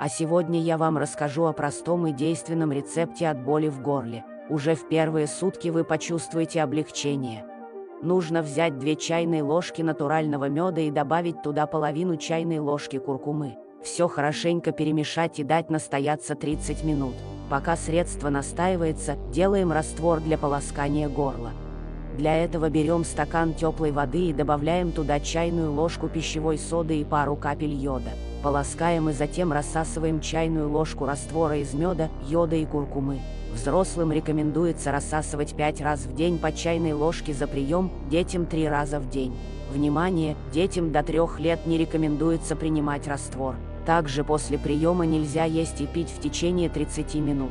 А сегодня я вам расскажу о простом и действенном рецепте от боли в горле. Уже в первые сутки вы почувствуете облегчение. Нужно взять 2 чайные ложки натурального меда и добавить туда половину чайной ложки куркумы. Все хорошенько перемешать и дать настояться 30 минут. Пока средство настаивается, делаем раствор для полоскания горла. Для этого берем стакан теплой воды и добавляем туда чайную ложку пищевой соды и пару капель йода. Полоскаем и затем рассасываем чайную ложку раствора из меда, йода и куркумы. Взрослым рекомендуется рассасывать 5 раз в день по чайной ложке за прием, детям 3 раза в день. Внимание! Детям до 3 лет не рекомендуется принимать раствор. Также после приема нельзя есть и пить в течение 30 минут.